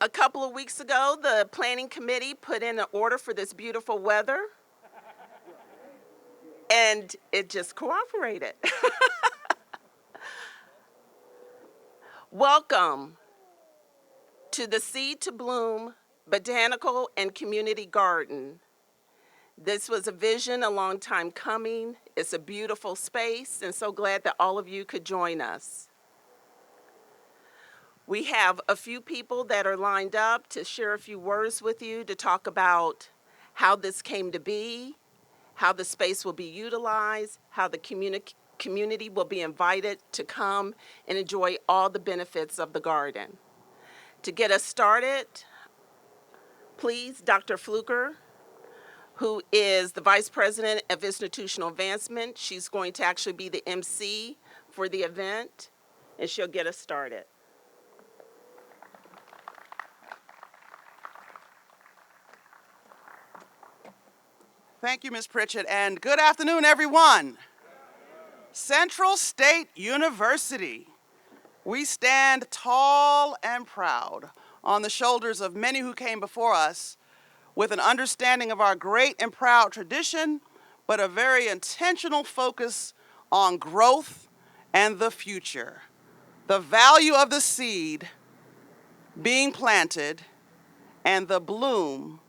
A couple of weeks ago, the planning committee put in an order for this beautiful weather, and it just cooperated. Welcome to the Seed to Bloom Botanical and Community Garden. This was a vision a long time coming. It's a beautiful space, and so glad that all of you could join us. We have a few people that are lined up to share a few words with you to talk about how this came to be, how the space will be utilized, how the community will be invited to come and enjoy all the benefits of the garden. To get us started, please, Dr. Fluker, who is the Vice President of Institutional Advancement. She's going to actually be the MC for the event, and she'll get us started. Thank you, Ms. Pritchett, and good afternoon, everyone. Central State University. We stand tall and proud on the shoulders of many who came before us with an understanding of our great and proud tradition, but a very intentional focus on growth and the future. The value of the seed being planted and the bloom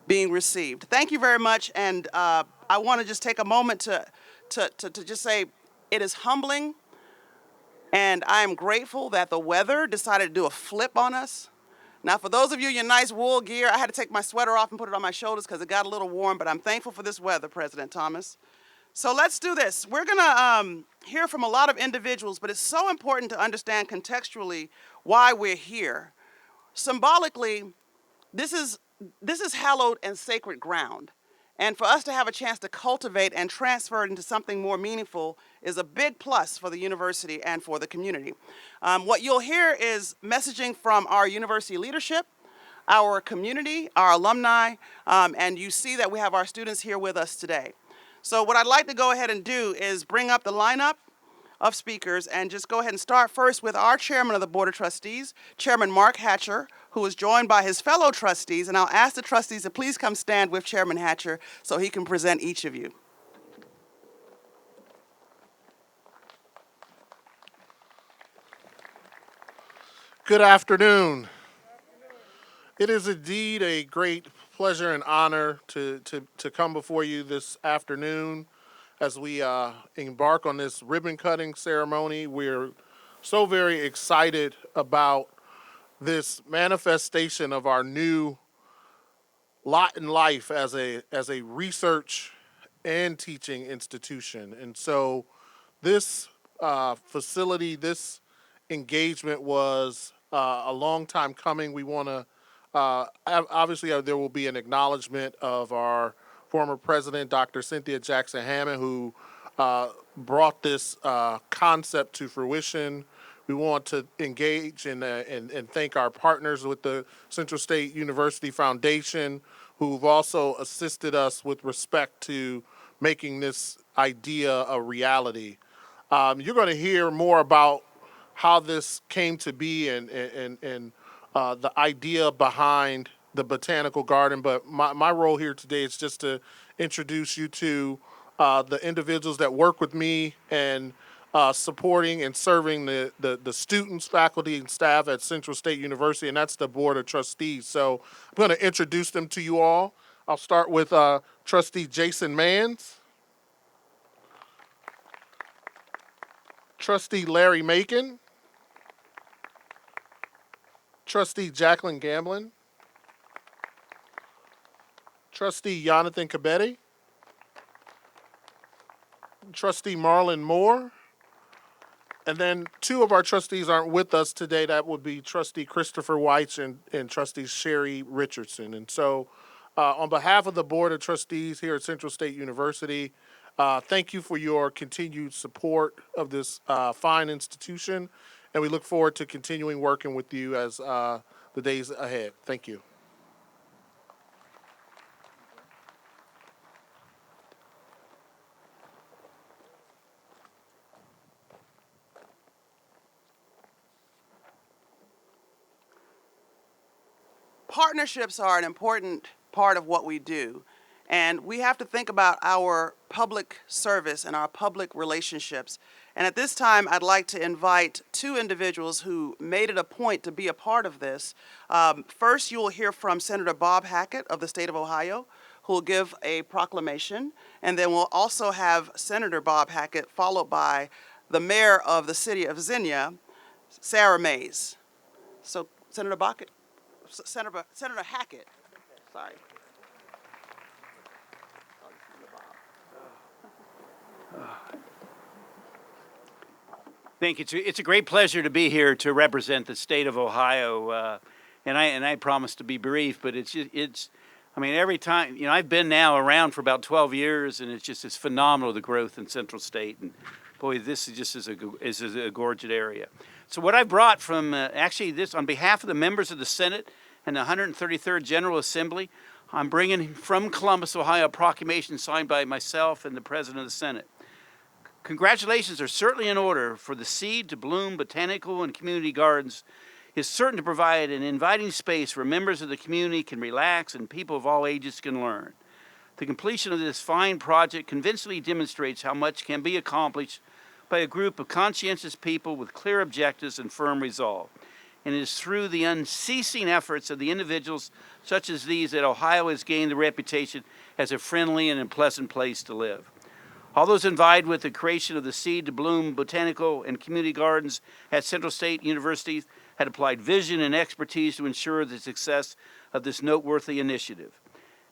being received. Thank you very much, and I want to just take a moment to just say it is humbling, and I am grateful that the weather decided to do a flip on us. Now, for those of you in your nice wool gear, I had to take my sweater off and put it on my shoulders because it got a little warm, but I'm thankful for this weather, President Thomas. So let's do this. We're going to hear from a lot of individuals, but it's so important to understand contextually why we're here. Symbolically, this is hallowed and sacred ground. And for us to have a chance to cultivate and transfer it into something more meaningful is a big plus for the university and for the community. What you'll hear is messaging from our university leadership, our community, our alumni, and you see that we have our students here with us today. So what I'd like to go ahead and do is bring up the lineup of speakers and just go ahead and start first with our chairman of the Board of Trustees, Chairman Mark Hatcher, who is joined by his fellow trustees, and I'll ask the trustees to please come stand with Chairman Hatcher so he can present each of you. Good afternoon. It is indeed a great pleasure and honor to come before you this afternoon as we embark on this ribbon cutting ceremony. We're so very excited about this manifestation of our new lot in life as a research and teaching institution. And so this facility, this engagement was a long time coming. We want to, obviously there will be an acknowledgement of our former president, Dr. Cynthia Jackson Hammond, who brought this concept to fruition. We want to engage and thank our partners with the Central State University Foundation, who've also assisted us with respect to making this idea a reality. You're going to hear more about how this came to be and the idea behind the Botanical Garden, but my role here today is just to introduce you to the individuals that work with me and supporting and serving the students, faculty, and staff at Central State University, and that's the Board of Trustees. So I'm going to introduce them to you all. I'll start with Trustee Jason Mans, Trustee Larry Macon, Trustee Jacqueline Gamblin, Trustee Jonathan Cabedi, Trustee Marlon Moore, and then two of our trustees aren't with us today. That would be Trustee Christopher Weitz and Trustee Sherry Richardson. And so on behalf of the Board of Trustees here at Central State University, thank you for your continued support of this fine institution, and we look forward to continuing working with you as the days ahead. Thank you. partnerships are an important part of what we do. And we have to think about our public service and our public relationships. And at this time, I'd like to invite two individuals who made it a point to be a part of this. First, you will hear from Senator Bob Hackett of the state of Ohio, who will give a proclamation. And then we'll also have Senator Bob Hackett, followed by the mayor of the city of Xenia, Sarah Mays. So, Senator Hackett, sorry. Thank you. It's a great pleasure to be here to represent the state of Ohio, and I promise to be brief. But I mean, every time I've been now around for about 12 years, and it's phenomenal, the growth in Central State, and boy, this is a gorgeous area. So what I brought from actually this on behalf of the members of the Senate and the 133rd General Assembly, I'm bringing from Columbus, Ohio, a proclamation signed by myself and the President of the Senate. Congratulations are certainly in order, for the Seed to Bloom Botanical and Community Gardens is certain to provide an inviting space where members of the community can relax and people of all ages can learn. The completion of this fine project convincingly demonstrates how much can be accomplished by a group of conscientious people with clear objectives and firm resolve. And it is through the unceasing efforts of the individuals such as these that Ohio has gained the reputation as a friendly and a pleasant place to live. All those involved with the creation of the Seed to Bloom Botanical and Community Gardens at Central State University had applied vision and expertise to ensure the success of this noteworthy initiative.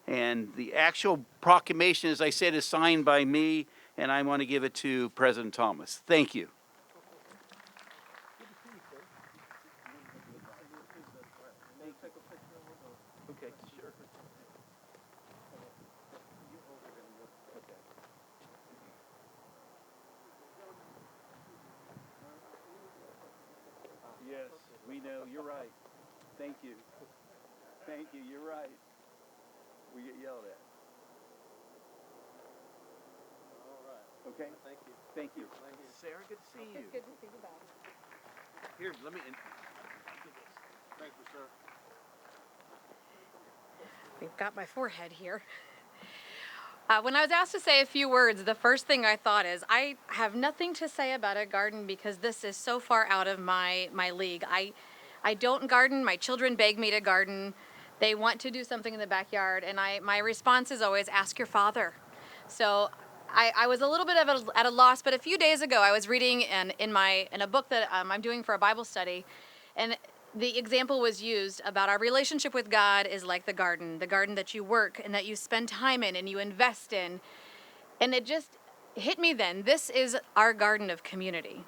And the actual proclamation, as I said, is signed by me, and I want to give it to President Thomas. Thank you. Okay, sure. Yes, we know. You're right. Thank you. Thank you. You're right. We get yelled at. All right. Okay. Thank you. Thank you. Sarah, good to see you. It's good to see you back. Here, let me. Thank you, sir. We've got my forehead here. When I was asked to say a few words, the first thing I thought is, I have nothing to say about a garden because this is so far out of my league. I don't garden. My children beg me to garden. They want to do something in the backyard, and my response is always, ask your father. So I was a little bit at a loss, but a few days ago I was reading in a book that I'm doing for a Bible study, and the example was used about our relationship with God is like the garden that you work and that you spend time in and you invest in. And it just hit me then. This is our garden of community.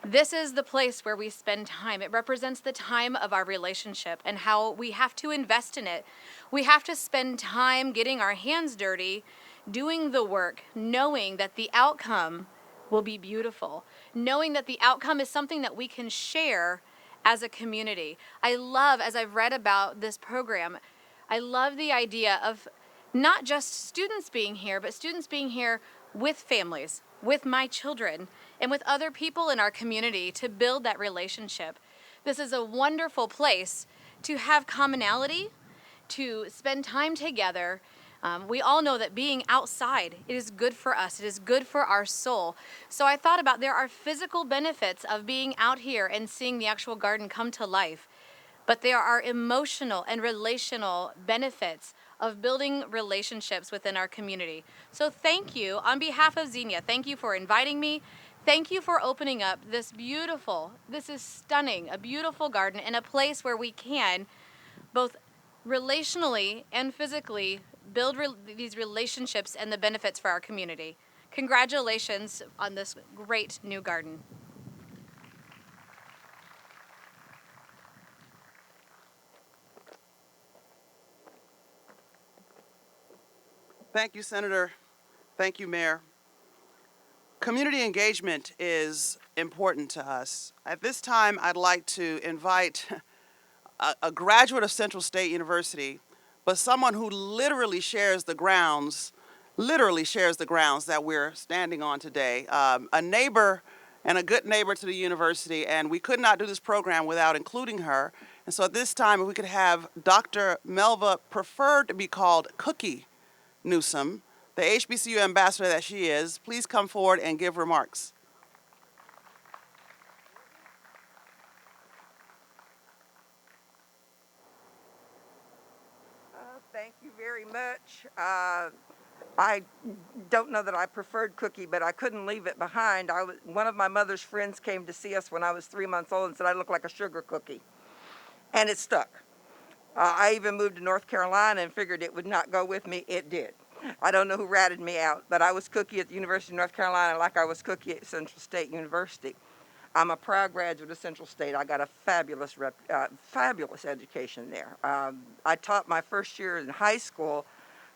This is the place where we spend time. It represents the time of our relationship and how we have to invest in it. We have to spend time getting our hands dirty, doing the work, knowing that the outcome will be beautiful, knowing that the outcome is something that we can share as a community. I love, as I've read about this program, I love the idea of not just students being here, but students being here with families, with my children, and with other people in our community to build that relationship. This is a wonderful place to have commonality, to spend time together. We all know that being outside, it is good for us. It is good for our soul. So I thought about there are physical benefits of being out here and seeing the actual garden come to life. But there are emotional and relational benefits of building relationships within our community. So thank you on behalf of Xenia. Thank you for inviting me. Thank you for opening up this is stunning, a beautiful garden and a place where we can both relationally and physically build these relationships and the benefits for our community. Congratulations on this great new garden. Thank you, Senator. Thank you, Mayor. Community engagement is important to us. At this time, I'd like to invite a graduate of Central State University, but someone who literally shares the grounds that we're standing on today. A neighbor and a good neighbor to the university, and we could not do this program without including her. And so at this time, if we could have Dr. Melva, preferred to be called Cookie Newsom, the HBCU ambassador that she is, please come forward and give remarks. Thank you very much. I don't know that I preferred Cookie, but I couldn't leave it behind. One of my mother's friends came to see us when I was 3 months old and said I looked like a sugar cookie. And it stuck. I even moved to North Carolina and figured it would not go with me. It did. I don't know who ratted me out, but I was Cookie at the University of North Carolina like I was Cookie at Central State University. I'm a proud graduate of Central State. I got a fabulous education there. I taught my first year in high school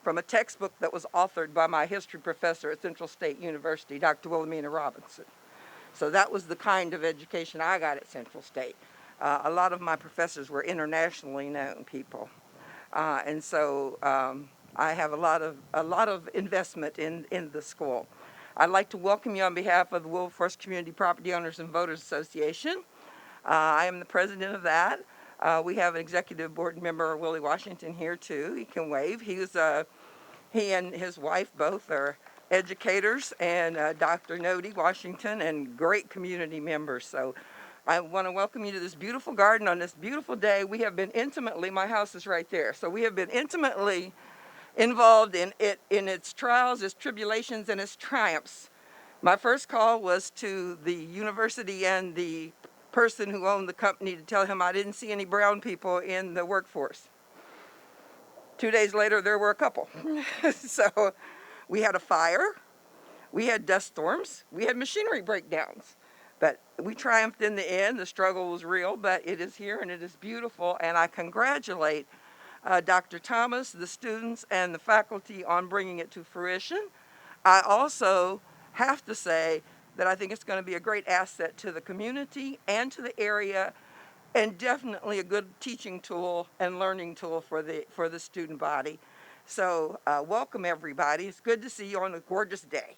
from a textbook that was authored by my history professor at Central State University, Dr. Wilhelmina Robinson. So that was the kind of education I got at Central State. A lot of my professors were internationally known people. And so I have a lot of investment in the school. I'd like to welcome you on behalf of the Wilberforce Community Property Owners and Voters Association. I am the president of that. We have an executive board member, Willie Washington, here too. He can wave. He and his wife both are educators, and Dr. Nody Washington, and great community members. So I want to welcome you to this beautiful garden on this beautiful day. We have been intimately, my house is right there, so we have been intimately involved in its trials, its tribulations, and its triumphs. My first call was to the university and the person who owned the company to tell him I didn't see any brown people in the workforce. 2 days later, there were a couple. So we had a fire, we had dust storms, we had machinery breakdowns. But we triumphed in the end. The struggle was real, but it is here and it is beautiful. And I congratulate Dr. Thomas, the students, and the faculty on bringing it to fruition. I also have to say that I think it's going to be a great asset to the community and to the area, and definitely a good teaching tool and learning tool for the student body. So welcome everybody. It's good to see you on a gorgeous day.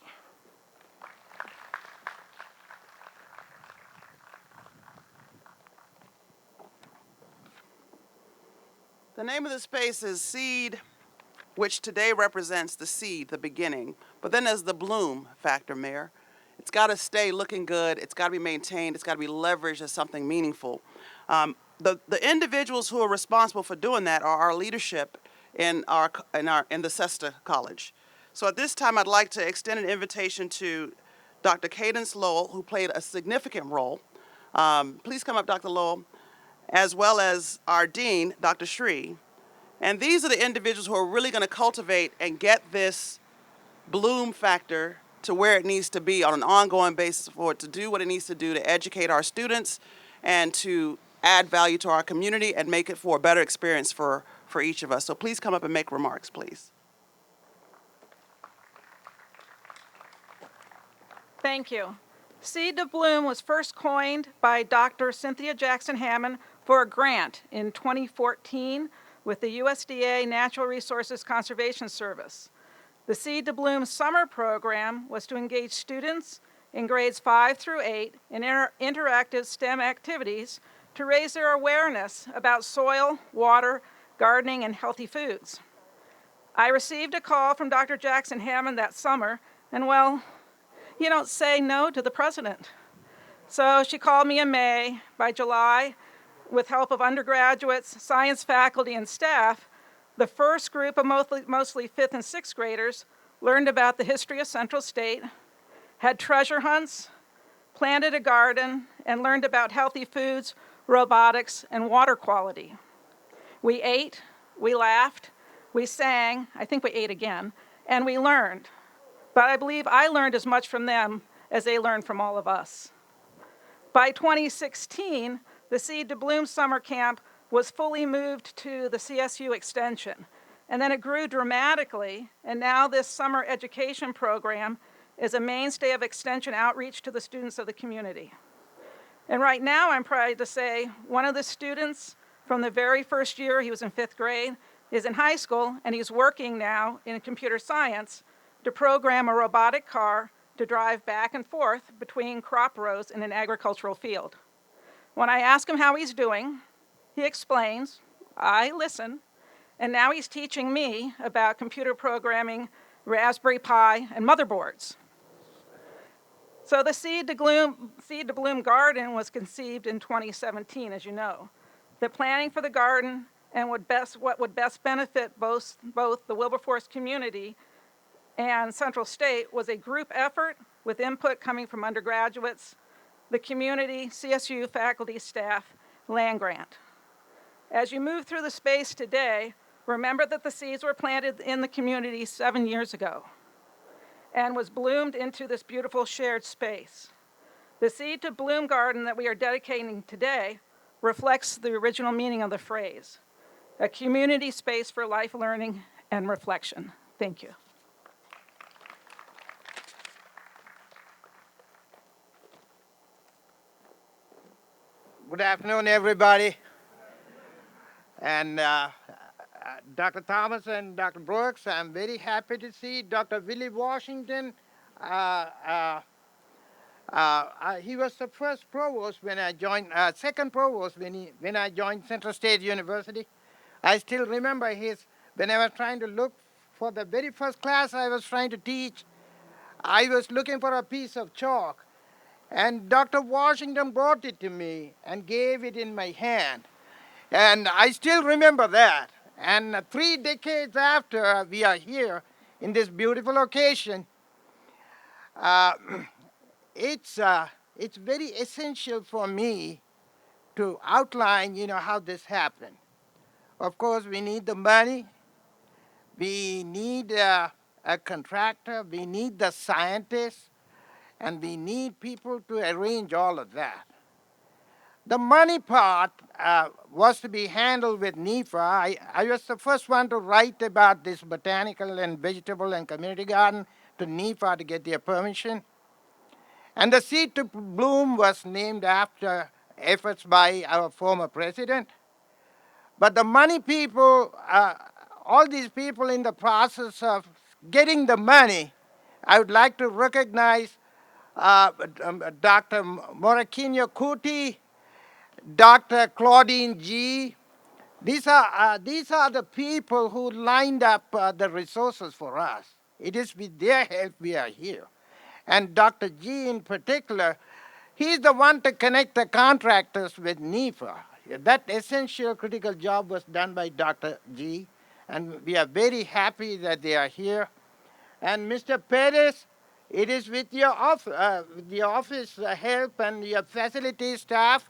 The name of the space is Seed, which today represents the seed, the beginning. But then there's the bloom factor, Mayor. It's got to stay looking good. It's got to be maintained. It's got to be leveraged as something meaningful. The individuals who are responsible for doing that are our leadership in the Cesta College. So at this time, I'd like to extend an invitation to Dr. Cadence Lowell, who played a significant role. Please come up, Dr. Lowell, as well as our dean, Dr. Shree. And these are the individuals who are really going to cultivate and get this bloom factor to where it needs to be on an ongoing basis for it to do what it needs to do to educate our students and to add value to our community and make it for a better experience for each of us. So please come up and make remarks, please. Thank you. Seed to Bloom was first coined by Dr. Cynthia Jackson Hammond for a grant in 2014 with the USDA Natural Resources Conservation Service. The Seed to Bloom summer program was to engage students in grades 5 through 8 in interactive STEM activities to raise their awareness about soil, water, gardening, and healthy foods. I received a call from Dr. Jackson Hammond that summer, and well, you don't say no to the president. So she called me in May. By July, with help of undergraduates, science faculty, and staff, the first group of mostly 5th and 6th graders learned about the history of Central State, had treasure hunts, planted a garden, and learned about healthy foods, robotics, and water quality. We ate, we laughed, we sang, I think we ate again, and we learned. But I believe I learned as much from them as they learned from all of us. By 2016, the Seed to Bloom summer camp was fully moved to the CSU extension. And then it grew dramatically, and now this summer education program is a mainstay of extension outreach to the students of the community. And right now, I'm proud to say, one of the students from the very first year, he was in 5th grade, is in high school, and he's working now in computer science to program a robotic car to drive back and forth between crop rows in an agricultural field. When I ask him how he's doing, He explains, I listen, and now he's teaching me about computer programming, Raspberry Pi, and motherboards. So the Seed to Bloom Garden was conceived in 2017, as you know. The planning for the garden and what would best benefit both the Wilberforce community and Central State was a group effort with input coming from undergraduates, the community, CSU faculty, staff, land grant. As you move through the space today, remember that the seeds were planted in the community 7 years ago and was bloomed into this beautiful shared space. The Seed to Bloom Garden that we are dedicating today reflects the original meaning of the phrase, a community space for life learning and reflection. Thank you. Good afternoon, everybody. And Dr. Thomas and Dr. Brooks, I'm very happy to see Dr. Willie Washington. He was the first provost when I joined, second provost when I joined Central State University. I still remember when I was trying to look for the very first class I was trying to teach, I was looking for a piece of chalk. And Dr. Washington brought it to me and gave it in my hand. And I still remember that. And 3 decades after we are here in this beautiful location, it's very essential for me to outline, how this happened. Of course, we need the money. We need a contractor. We need the scientists. And we need people to arrange all of that. The money part was to be handled with NIFA. I was the first one to write about this botanical and vegetable and community garden to NIFA to get their permission. And the Seed to Bloom was named after efforts by our former president. But the money people, all these people in the process of getting the money, I would like to recognize Dr. Morakinyo Kuti, Dr. Claudine G. These are the people who lined up the resources for us. It is with their help we are here. And Dr. G in particular, he's the one to connect the contractors with NIFA. That essential critical job was done by Dr. G, and we are very happy that they are here. And Mr. Perez, it is with your office help and your facility staff.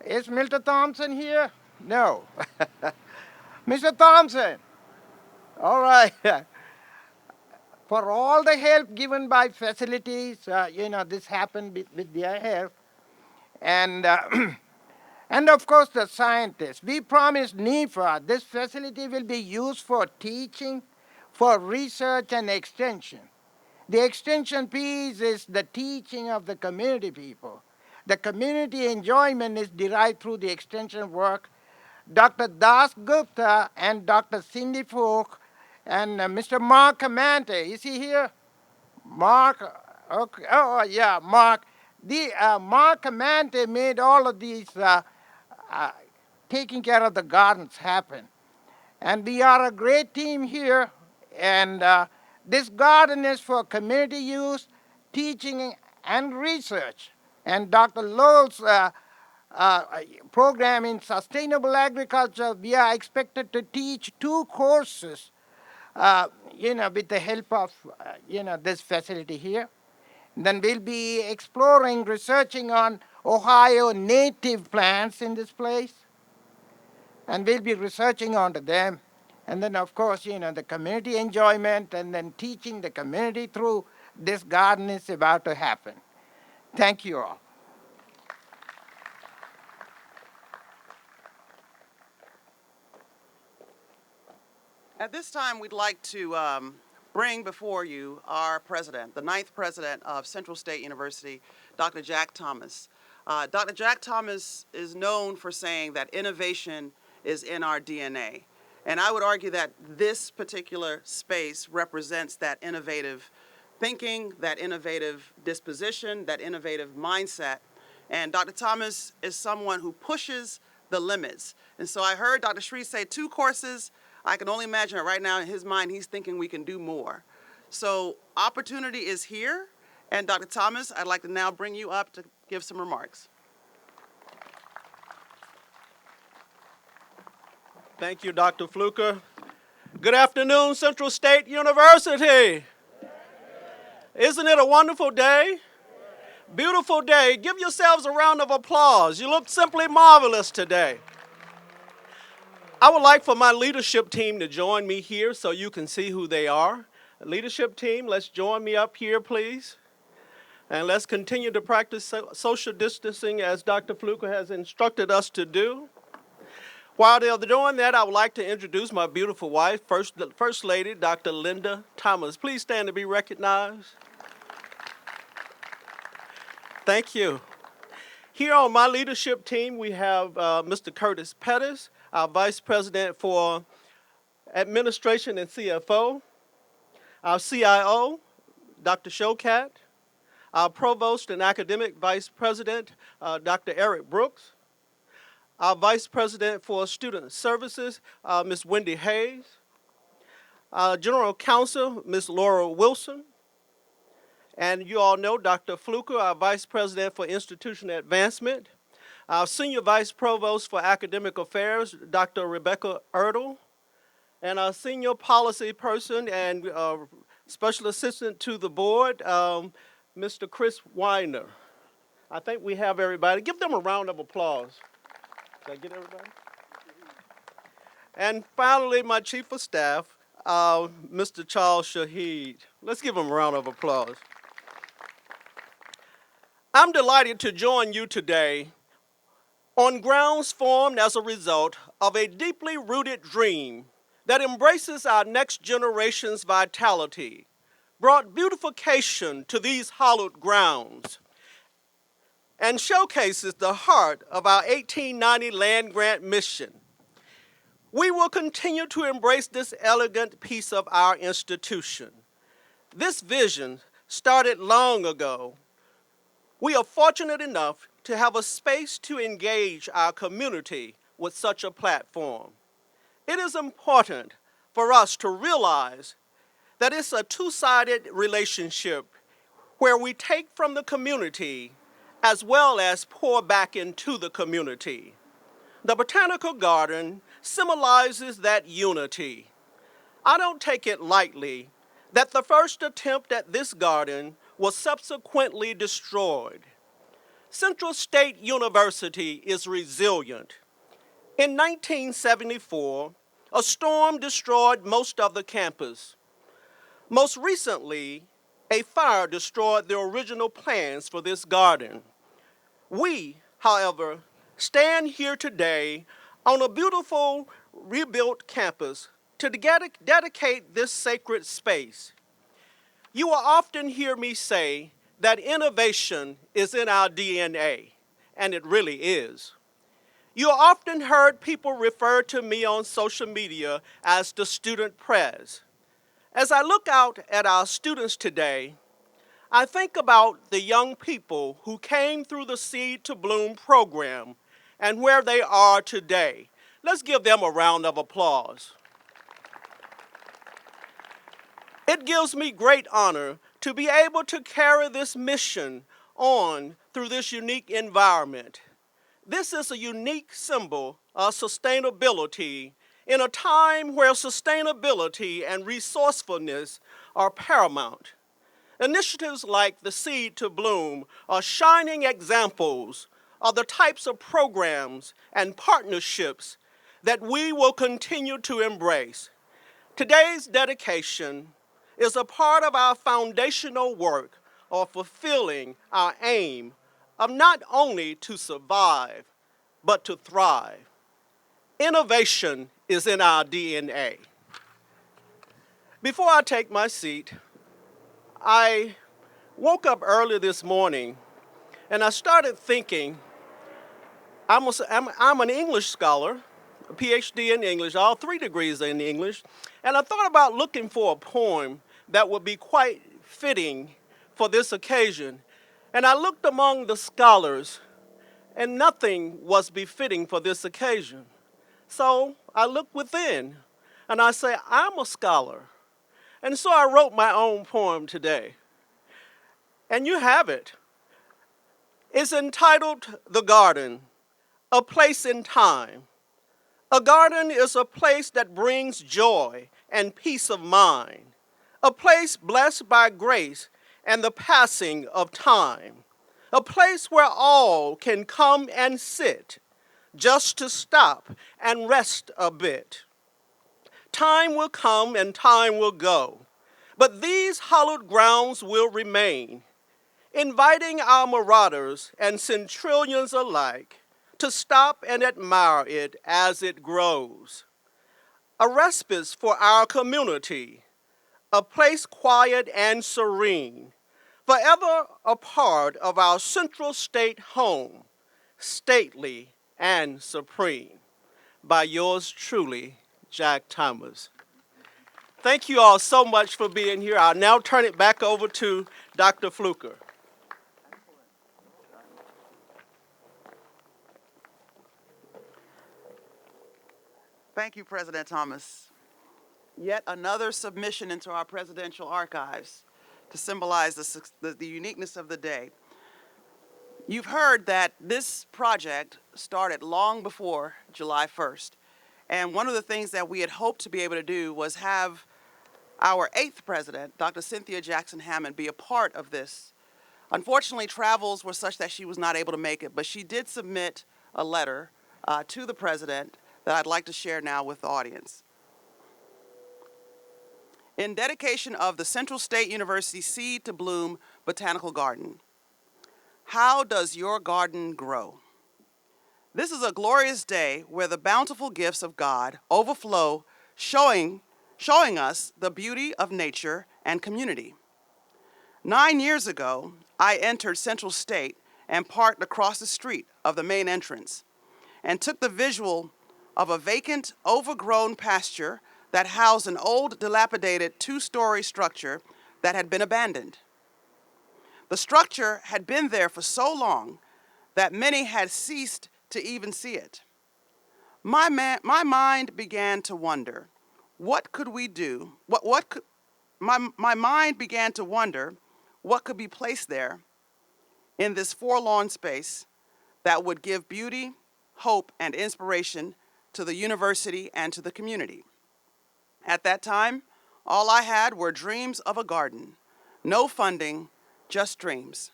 Is Mr. Thompson here? No. Mr. Thompson, all right. For all the help given by facilities, this happened with their help. And, and of course the scientists. We promised NIFA this facility will be used for teaching, for research and extension. The extension piece is the teaching of the community people. The community enjoyment is derived through the extension work. Dr. Das Gupta and Dr. Cindy Folk and Mr. Mark Amante, is he here? Mark, okay. Oh yeah, Mark. Mark Amante made all of these taking care of the gardens happen. And we are a great team here, and this garden is for community use, teaching, and research. And Dr. Lowell's program in sustainable agriculture, we are expected to teach 2 courses, with the help of, this facility here. Then we'll be exploring, researching on Ohio native plants in this place. And we'll be researching onto them. And then, of course, the community enjoyment and then teaching the community through this garden is about to happen. Thank you all. At this time, we'd like to bring before you our president, the 9th president of Central State University, Dr. Jack Thomas. Dr. Jack Thomas is known for saying that innovation is in our DNA. And I would argue that this particular space represents that innovative thinking, that innovative disposition, that innovative mindset. And Dr. Thomas is someone who pushes the limits. And so I heard Dr. Shree say 2 courses. I can only imagine that right now in his mind, he's thinking we can do more. So opportunity is here. And Dr. Thomas, I'd like to now bring you up to give some remarks. Thank you, Dr. Fluker. Good afternoon, Central State University. Isn't it a wonderful day? Beautiful day. Give yourselves a round of applause. You look simply marvelous today. I would like for my leadership team to join me here so you can see who they are. Leadership team, let's join me up here, please. And let's continue to practice social distancing as Dr. Fluker has instructed us to do. While they're doing that, I would like to introduce my beautiful wife, First Lady, Dr. Linda Thomas. Please stand to be recognized. Thank you. Here on my leadership team, we have Mr. Curtis Pettis, our Vice President for Administration and CFO, our CIO, Dr. Showcat, our Provost and Academic Vice President, Dr. Eric Brooks, our Vice President for Student Services, Ms. Wendy Hayes, our General Counsel, Ms. Laura Wilson, and you all know Dr. Fluker, our Vice President for Institutional Advancement, our Senior Vice Provost for Academic Affairs, Dr. Rebecca Erdl, and our Senior Policy Person and Special Assistant to the Board, Mr. Chris Weiner. I think we have everybody. Give them a round of applause. Did I get everybody? And finally, my Chief of Staff, Mr. Charles Shaheed. Let's give him a round of applause. I'm delighted to join you today on grounds formed as a result of a deeply rooted dream that embraces our next generation's vitality, brought beautification to these hallowed grounds, and showcases the heart of our 1890 land grant mission. We will continue to embrace this elegant piece of our institution. This vision started long ago. We are fortunate enough to have a space to engage our community with such a platform. It is important for us to realize that it's a two-sided relationship where we take from the community as well as pour back into the community. The Botanical Garden symbolizes that unity. I don't take it lightly that the first attempt at this garden was subsequently destroyed. Central State University is resilient. In 1974, a storm destroyed most of the campus. Most recently, a fire destroyed the original plans for this garden. We, however, stand here today on a beautiful rebuilt campus to dedicate this sacred space. You will often hear me say that innovation is in our DNA, and it really is. You have often heard people refer to me on social media as the student prez. As I look out at our students today, I think about the young people who came through the Seed to Bloom program and where they are today. Let's give them a round of applause. It gives me great honor to be able to carry this mission on through this unique environment. This is a unique symbol of sustainability in a time where sustainability and resourcefulness are paramount. Initiatives like the Seed to Bloom are shining examples of the types of programs and partnerships that we will continue to embrace. Today's dedication is a part of our foundational work of fulfilling our aim of not only to survive, but to thrive. Innovation is in our DNA. Before I take my seat, I woke up early this morning and I started thinking, I'm an English scholar, a PhD in English, all 3 degrees in English, and I thought about looking for a poem that would be quite fitting for this occasion. And I looked among the scholars, and nothing was befitting for this occasion. So I looked within, and I say, I'm a scholar. And so I wrote my own poem today. And you have it. It's entitled The Garden, A Place in Time. A garden is a place that brings joy and peace of mind, a place blessed by grace and the passing of time, a place where all can come and sit, just to stop and rest a bit. Time will come and time will go, but these hallowed grounds will remain, inviting our marauders and centrillions alike to stop and admire it as it grows. A respite for our community, a place quiet and serene, forever a part of our central state home, stately and supreme. By yours truly, Jack Thomas. Thank you all so much for being here. I'll now turn it back over to Dr. Fluker. Thank you, President Thomas. Yet another submission into our presidential archives to symbolize the uniqueness of the day. You've heard that this project started long before July 1st. And one of the things that we had hoped to be able to do was have our 8th president, Dr. Cynthia Jackson Hammond, be a part of this. Unfortunately, travels were such that she was not able to make it, but she did submit a letter to the president that I'd like to share now with the audience. In dedication of the Central State University Seed to Bloom Botanical Garden, how does your garden grow? This is a glorious day where the bountiful gifts of God overflow, showing us the beauty of nature and community. 9 years ago, I entered Central State and parked across the street of the main entrance and took the visual of a vacant, overgrown pasture that housed an old, dilapidated 2-story structure that had been abandoned. The structure had been there for so long that many had ceased to even see it. My mind began to wonder, what could we do? My mind began to wonder what could be placed there in this forlorn space that would give beauty, hope, and inspiration to the university and to the community. At that time, all I had were dreams of a garden. No funding, just dreams.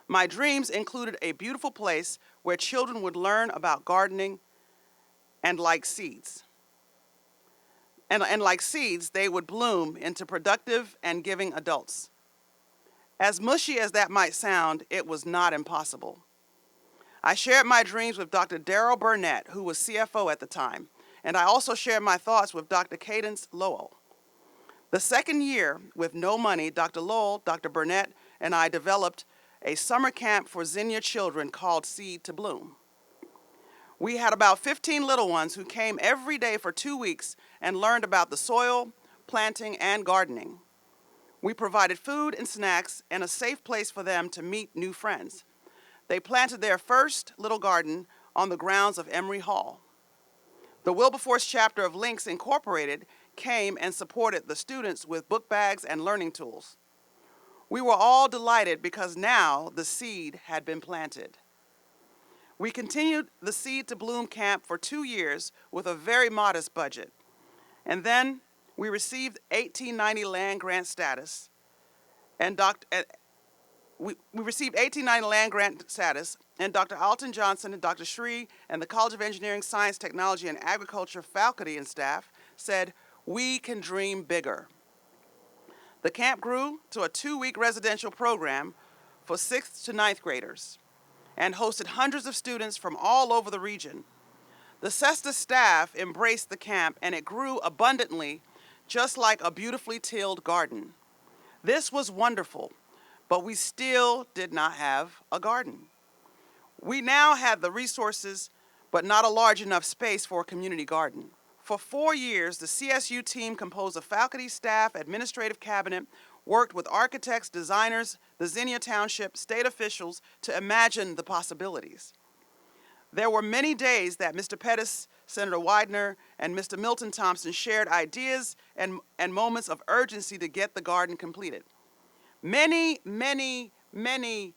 My dreams included a beautiful place where children would learn about gardening and like seeds. And like seeds, they would bloom into productive and giving adults. As mushy as that might sound, it was not impossible. I shared my dreams with Dr. Darrell Burnett, who was CFO at the time, and I also shared my thoughts with Dr. Cadence Lowell. The second year, with no money, Dr. Lowell, Dr. Burnett, and I developed a summer camp for Xenia children called Seed to Bloom. We had about 15 little ones who came every day for 2 weeks and learned about the soil, planting, and gardening. We provided food and snacks and a safe place for them to meet new friends. They planted their first little garden on the grounds of Emory Hall. The Wilberforce chapter of Links Incorporated came and supported the students with book bags and learning tools. We were all delighted because now the seed had been planted. We continued the Seed to Bloom camp for 2 years with a very modest budget. And then we received 1890 land grant status. We received 1890 land grant status, and Dr. Alton Johnson and Dr. Shree and the College of Engineering, Science, Technology, and Agriculture faculty and staff said, we can dream bigger. The camp grew to a 2-week residential program for 6th to 9th graders and hosted hundreds of students from all over the region. The CESTA staff embraced the camp, and it grew abundantly, just like a beautifully tilled garden. This was wonderful, but we still did not have a garden. We now had the resources, but not a large enough space for a community garden. For 4 years, the CSU team, composed of faculty, staff, administrative cabinet, worked with architects, designers, the Xenia Township, state officials to imagine the possibilities. There were many days that Mr. Pettis, Senator Widener, and Mr. Milton Thompson shared ideas and moments of urgency to get the garden completed. Many, many, many,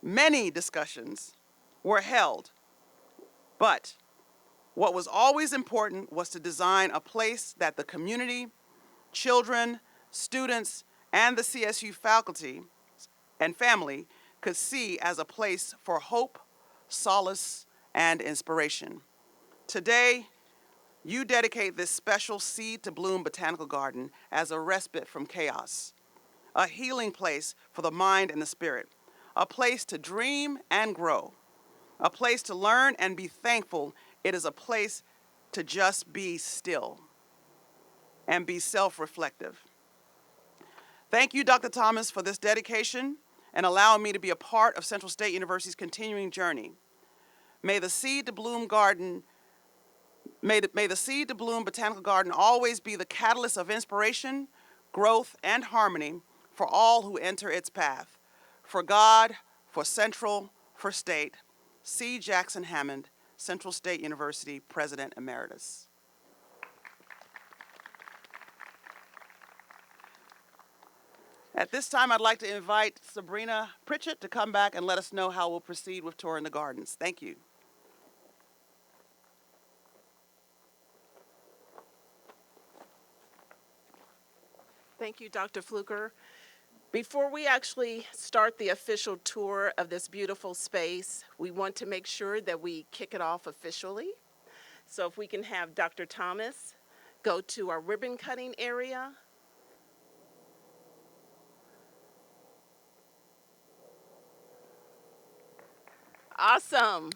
many discussions were held, but what was always important was to design a place that the community, children, students, and the CSU faculty and family could see as a place for hope, solace, and inspiration. Today, you dedicate this special Seed to Bloom Botanical Garden as a respite from chaos, a healing place for the mind and the spirit, a place to dream and grow, a place to learn and be thankful. It is a place to just be still and be self-reflective. Thank you, Dr. Thomas, for this dedication and allowing me to be a part of Central State University's continuing journey. May the Seed to Bloom Garden, may the Seed to Bloom Botanical Garden always be the catalyst of inspiration, growth, and harmony for all who enter its path. For God, for Central, for State, C. Jackson Hammond, Central State University President Emeritus. At this time, I'd like to invite Sabrina Pritchett to come back and let us know how we'll proceed with touring the gardens. Thank you. Thank you, Dr. Fluker. Before we actually start the official tour of this beautiful space, we want to make sure that we kick it off officially. So if we can have Dr. Thomas go to our ribbon cutting area. Awesome.